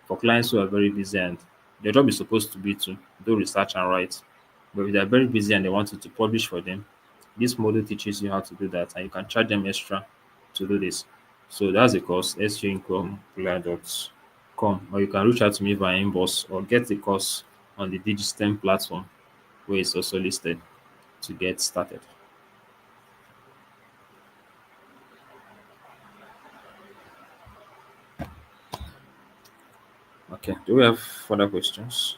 for clients who are very busy and their job is supposed to be to do research and write. But if they are very busy and they want you to publish for them, this module teaches you how to do that and you can charge them extra to do this. So that's the course, seoincompler.com, or you can reach out to me via inbox or get the course on the Digitstem platform where it's also listed to get started. Okay, do we have further questions?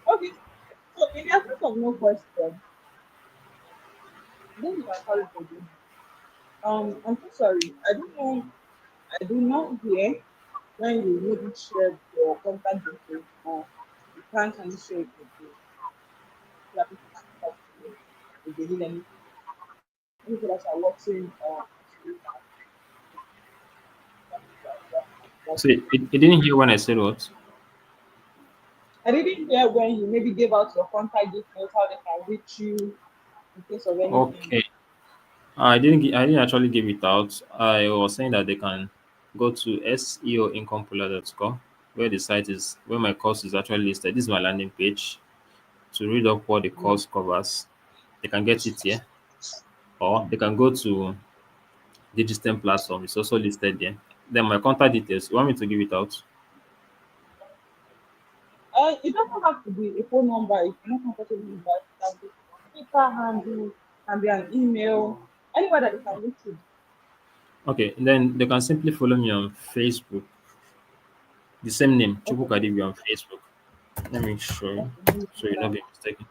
Okay, so in the absence of no question, then you can call it again. I'm so sorry. I do not hear when you maybe shared your contact details or you can't can you share it again so that people can talk to you if they need anything. People that are watching Accelerator, So it didn't hear when I said what? I didn't hear when you maybe gave out your contact details, how they can reach you in case of anything. Okay. I didn't actually give it out. I was saying that they can go to seoincompler.com where the site is where my course is actually listed. This is my landing page to read up what the Mm. course covers. They can get it here, or they can go to Digitstem platform. It's also listed there. Then my contact details. You want me to give it out? It doesn't have to be a phone number if you're not comfortable with that. It can be Twitter handle, can be an email, anywhere that they can reach you. Okay, then they can simply follow me on Facebook. The same name, Okay, Chukwu on Facebook. Let me show you okay, let me so do you'll not that. be mistaken.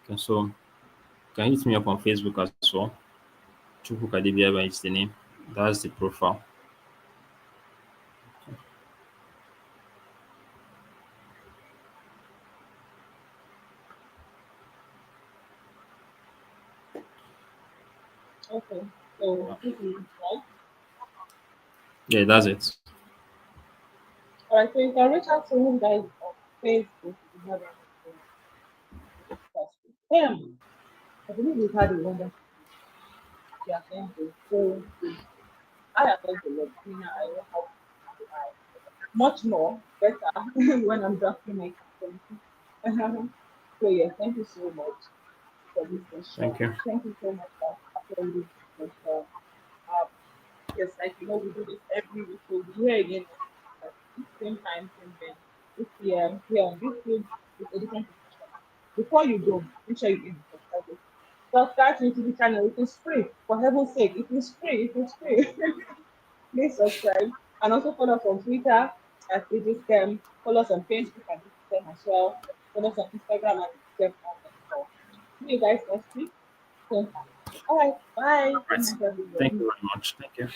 Okay, so you can hit me up on Facebook as well. Chukwu is the name. That's the profile. Okay, so this is right. Yeah, that's it. All right, so you can reach out to him guys on Facebook if you have anything to discuss with him. I believe we've had a wonderful yeah, thank you. So I have learned a lot. I mean, I know how to do AI much more better when I'm drafting my content. So yeah, thank you so much for this Thank session. you. Thank you so much for attending this session. Um, yes, like we do this every week. We'll be here again next week, same time, same day, 6 p.m. here on YouTube with a different discussion. Before you go, make sure you hit the subscribe button. Subscribe to the YouTube channel. It is free. For heaven's sake, it is free. It is free. Please subscribe and also follow us on Twitter at Digitstem. Follow us on Facebook at Digitstem as well. Follow us on Instagram at Digitstem underscore. See you guys next week. Same time. All right. Bye. All Good right. night, Thank everybody. you very much. Thank you.